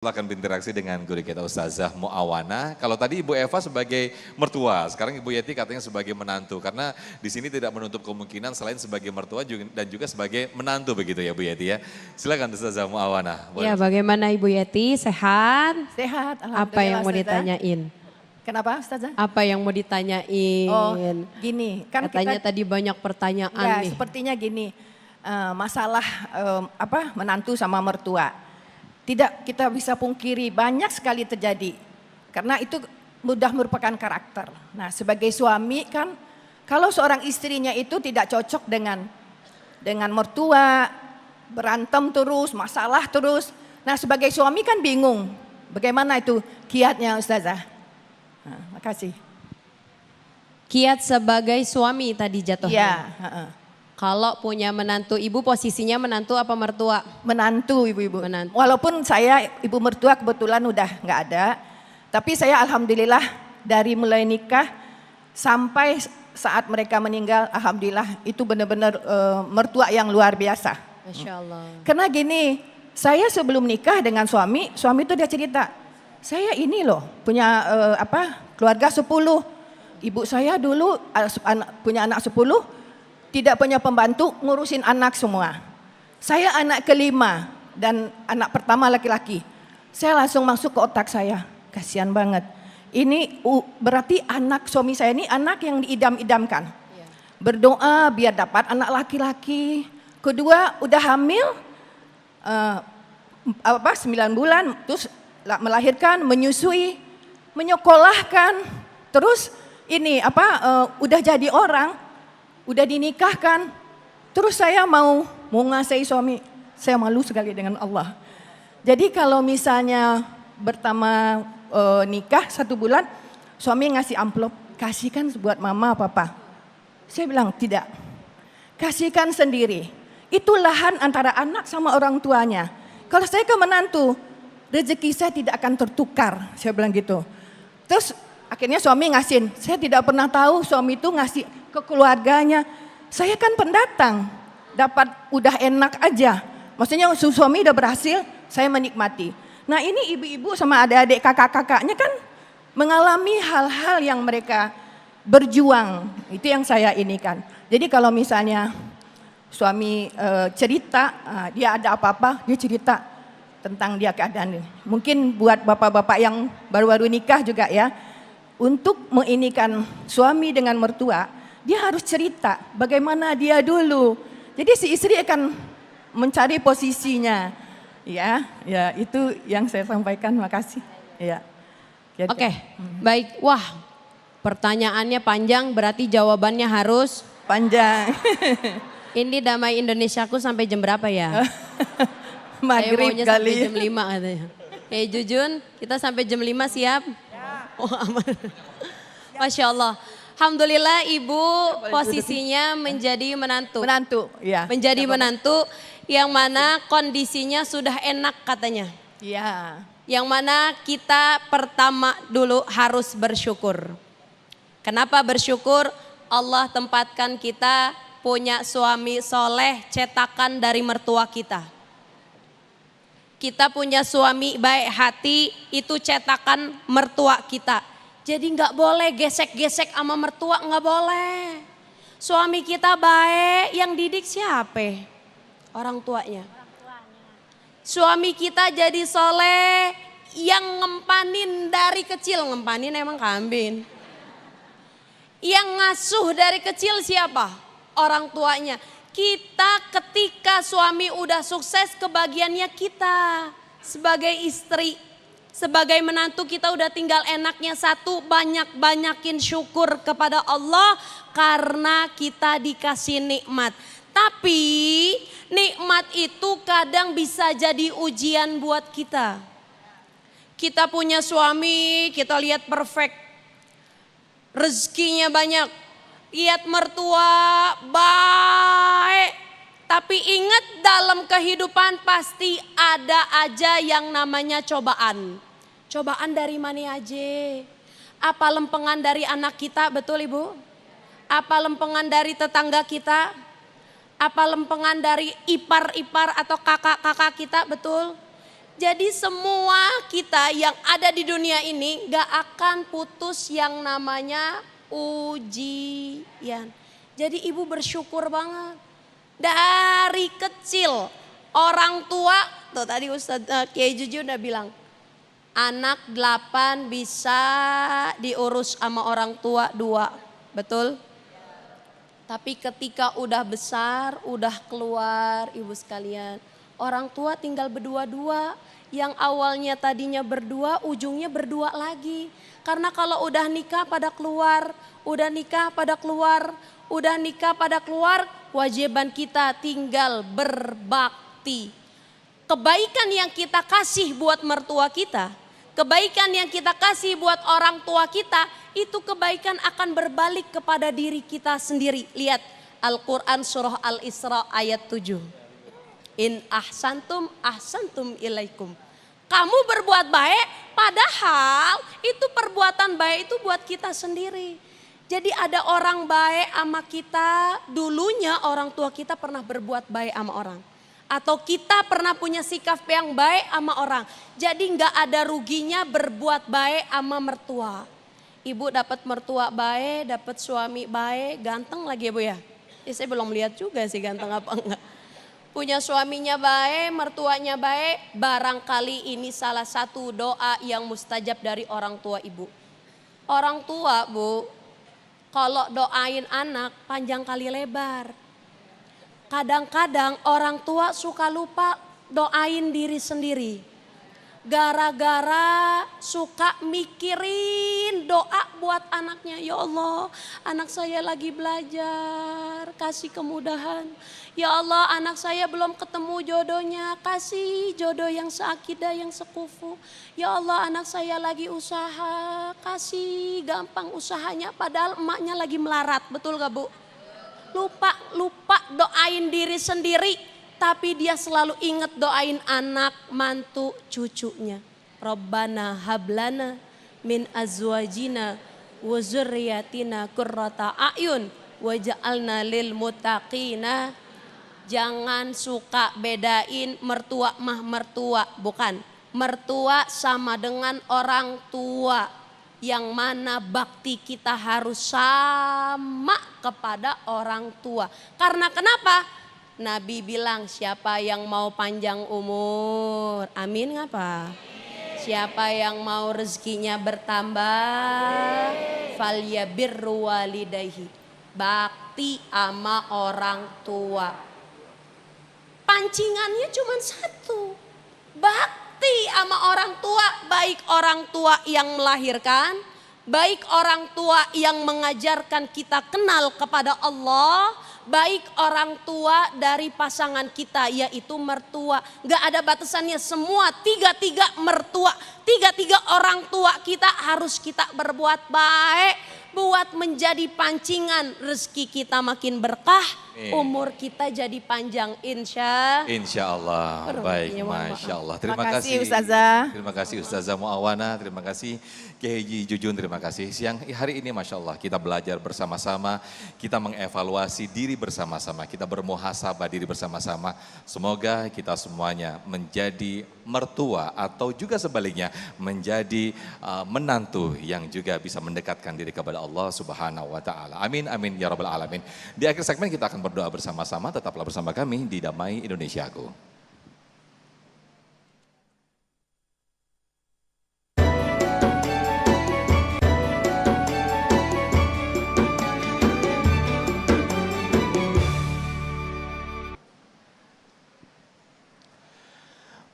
Akan berinteraksi dengan guru kita Ustazah Muawana. Kalau tadi Ibu Eva sebagai mertua, sekarang Ibu Yeti katanya sebagai menantu. Karena di sini tidak menutup kemungkinan selain sebagai mertua dan juga sebagai menantu begitu ya Bu Yeti ya. Silakan Ustazah Muawana. Ya, bagaimana Ibu Yeti? Sehat? Sehat, alhamdulillah. Apa yang mau ditanyain? Kenapa Ustazah? Apa yang mau ditanyain? Oh, gini. Kan katanya tadi banyak pertanyaan ya, nih. Sepertinya gini, masalah menantu sama mertua. Tidak kita bisa pungkiri, banyak sekali terjadi. Karena itu mudah merupakan karakter. Nah, sebagai suami kan, kalau seorang istrinya itu tidak cocok dengan mertua, berantem terus, masalah terus. Nah, sebagai suami kan bingung. Bagaimana itu kiatnya Ustazah? Nah, makasih. Kiat sebagai suami tadi jatuhnya. Iya. Kalau punya menantu, ibu posisinya menantu apa mertua? Menantu ibu-ibu. Menantu. Walaupun saya ibu mertua kebetulan udah nggak ada. Tapi saya alhamdulillah dari mulai nikah sampai saat mereka meninggal, alhamdulillah itu benar-benar mertua yang luar biasa. Masya Allah. Karena gini, saya sebelum nikah dengan suami itu dia cerita, saya ini loh punya keluarga 10. Ibu saya dulu punya anak 10, tidak punya pembantu, ngurusin anak semua. Saya anak kelima dan anak pertama laki-laki. Saya langsung masuk ke otak saya, kasihan banget. Ini berarti anak suami saya ini anak yang diidam-idamkan. Berdoa biar dapat anak laki-laki. Kedua udah hamil 9 bulan, terus melahirkan, menyusui, menyekolahkan. Terus ini udah jadi orang. Udah dinikahkan, terus saya mau ngasihi suami, saya malu sekali dengan Allah. Jadi kalau misalnya pertama nikah 1 bulan, suami ngasih amplop, kasihkan buat mama papa. Saya bilang tidak, kasihkan sendiri. Itu lahan antara anak sama orang tuanya. Kalau saya ke menantu, rezeki saya tidak akan tertukar, saya bilang gitu. Terus akhirnya suami ngasihin, saya tidak pernah tahu suami itu ngasih ke keluarganya. Saya kan pendatang, dapat udah enak aja. Maksudnya suami udah berhasil, saya menikmati. Nah ini ibu-ibu sama adik-adik kakak-kakaknya kan mengalami hal-hal yang mereka berjuang. Itu yang saya inikan. Jadi kalau misalnya suami cerita, dia ada apa-apa, dia cerita tentang dia keadaan ini. Mungkin buat bapak-bapak yang baru-baru nikah juga ya, untuk menginikan suami dengan mertua, dia harus cerita bagaimana dia dulu. Jadi si istri akan mencari posisinya. Ya itu yang saya sampaikan. Makasih. Ya. Oke, baik. Wah, pertanyaannya panjang, berarti jawabannya harus panjang. Ini Damai Indonesiaku sampai jam berapa ya? Maghrib kali. Sampai jam 5 katanya. Jujun, kita sampai jam 5 siap? Oh aman. Masya Allah. Alhamdulillah ibu posisinya menjadi menantu. Menantu, ya. Menjadi menantu yang mana kondisinya sudah enak katanya. Iya. Yang mana kita pertama dulu harus bersyukur. Kenapa bersyukur? Allah tempatkan kita punya suami soleh cetakan dari mertua kita. Kita punya suami baik hati itu cetakan mertua kita. Jadi nggak boleh gesek-gesek sama mertua, nggak boleh. Suami kita baik, yang didik siapa? Orang tuanya. Suami kita jadi soleh, yang ngempanin dari kecil, ngempanin emang kambing. Yang ngasuh dari kecil siapa? Orang tuanya. Kita ketika suami udah sukses kebagiannya kita sebagai istri, sebagai menantu kita udah tinggal enaknya satu, banyak-banyakin syukur kepada Allah karena kita dikasih nikmat. Tapi nikmat itu kadang bisa jadi ujian buat kita. Kita punya suami, kita lihat perfect, rezekinya banyak. Lihat mertua baik, tapi ingat dalam kehidupan pasti ada aja yang namanya cobaan. Cobaan dari mana aja? Apa lempengan dari anak kita, betul ibu? Apa lempengan dari tetangga kita? Apa lempengan dari ipar-ipar atau kakak-kakak kita, betul? Jadi semua kita yang ada di dunia ini gak akan putus yang namanya ujian. Jadi ibu bersyukur banget. Dari kecil orang tua, tuh tadi Ustadz Kiai Juju udah bilang, anak 8 bisa diurus sama orang tua 2, betul? Tapi ketika udah besar, udah keluar ibu sekalian, orang tua tinggal berdua-dua. Yang awalnya tadinya berdua, ujungnya berdua lagi. Karena kalau udah nikah pada keluar, udah nikah pada keluar, udah nikah pada keluar, kewajiban kita tinggal berbakti. Kebaikan yang kita kasih buat mertua kita, kebaikan yang kita kasih buat orang tua kita, itu kebaikan akan berbalik kepada diri kita sendiri. Lihat Al-Quran surah Al-Isra ayat 7. In ahsantum ahsantum ilaikum. Kamu berbuat baik, padahal itu perbuatan baik itu buat kita sendiri. Jadi ada orang baik sama kita, dulunya orang tua kita pernah berbuat baik sama orang. Atau kita pernah punya sikap yang baik sama orang. Jadi nggak ada ruginya berbuat baik sama mertua. Ibu dapat mertua baik, dapat suami baik, ganteng lagi ya Bu ya. Saya belum lihat juga sih ganteng apa enggak. Punya suaminya baik, mertuanya baik, barangkali ini salah satu doa yang mustajab dari orang tua ibu. Orang tua Bu, kalau doain anak panjang kali lebar. Kadang-kadang orang tua suka lupa doain diri sendiri. Gara-gara suka mikirin doa buat anaknya. Ya Allah, anak saya lagi belajar, kasih kemudahan. Ya Allah, anak saya belum ketemu jodohnya, kasih jodoh yang seakidah, yang sekufu. Ya Allah, anak saya lagi usaha, kasih gampang usahanya. Padahal emaknya lagi melarat, betul gak Bu? Lupa doain diri sendiri. Tapi dia selalu ingat doain anak, mantu, cucunya. Rabbana hablana min azwajina wa zurriyatina qurrata a'yun waj'alna lil muttaqina. Jangan suka bedain mertua mah mertua, bukan. Mertua sama dengan orang tua. Yang mana bakti kita harus sama kepada orang tua. Karena kenapa? Nabi bilang siapa yang mau panjang umur, amin ngapa? Siapa yang mau rezekinya bertambah, falyabirru walidayhi, bakti ama orang tua. Pancingannya cuma satu, bakti ama orang tua, baik orang tua yang melahirkan, baik orang tua yang mengajarkan kita kenal kepada Allah, baik orang tua dari pasangan kita yaitu mertua. Gak ada batasannya, semua tiga-tiga mertua, tiga-tiga orang tua kita harus kita berbuat baik. Buat menjadi pancingan rezeki kita makin berkah, umur kita jadi panjang insya Allah. Baik, Masya Allah. Terima kasih Ustazah. Terima kasih Ustazah Mu'awana, terima kasih Kiai Haji Jujun, terima kasih. Siang hari ini Masya Allah kita belajar bersama-sama, kita mengevaluasi diri bersama-sama, kita bermuhasabah diri bersama-sama. Semoga kita semuanya menjadi mertua atau juga sebaliknya menjadi menantu yang juga bisa mendekatkan diri kepada Allah Subhanahu wa taala. Amin amin ya rabbal alamin. Di akhir segmen kita akan berdoa bersama-sama, tetaplah bersama kami di Damai Indonesiaku.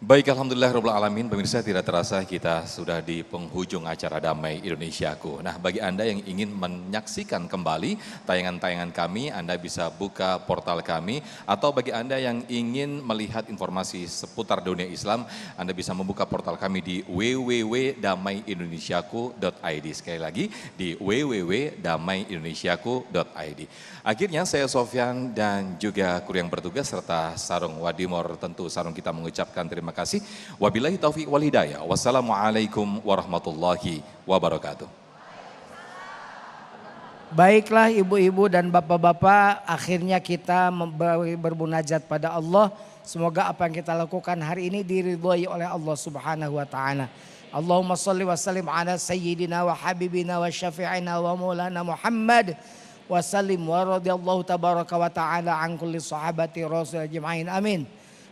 Baik, alhamdulillahirrahmanirrahim. Pemirsa, tidak terasa kita sudah di penghujung acara Damai Indonesiaku. Nah, bagi Anda yang ingin menyaksikan kembali tayangan-tayangan kami, Anda bisa buka portal kami. Atau bagi Anda yang ingin melihat informasi seputar dunia Islam, Anda bisa membuka portal kami di www.damaiindonesiaku.id. Sekali lagi, di www.damaiindonesiaku.id. Akhirnya saya Sofyan dan juga kru yang bertugas serta Sarung Wadimor, tentu Sarung kita mengucapkan terima kasih. Wabillahi taufiq wal hidayah. Wassalamualaikum warahmatullahi wabarakatuh. Baiklah ibu-ibu dan bapak-bapak, akhirnya kita bermunajat pada Allah. Semoga apa yang kita lakukan hari ini diridhoi oleh Allah Subhanahu wa taala. Allahumma shalli wa sallim ala sayyidina wa habibina wa syafi'ina wa maulana Muhammad wa sallim wa radiyallahu tabaraka wa ta'ala an kulli sahabati rasul ajma'in amin.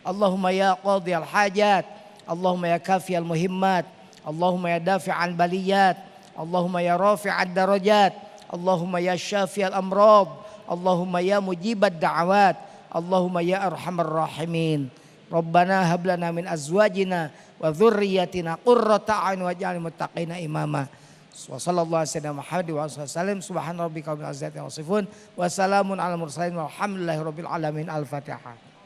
Allahumma ya qadhiyal hajat, Allahumma ya kafiyal muhimmat, Allahumma ya dafi'al baliyat, Allahumma ya rafi'ad darajat, Allahumma ya syafiyal amrad, Allahumma ya mujibad da'awat, Allahumma ya arhamar rahimin. Rabbana hab lana min azwajina wa dzurriyyatina qurrata a'yun waj'alna muttaqina imama. Wa sallallahu alaihi wa sallam subhana rabbika rabbil izzati amma yasifun wa salamun alal mursalin walhamdulillahi rabbil alamin. Al-Fatihah.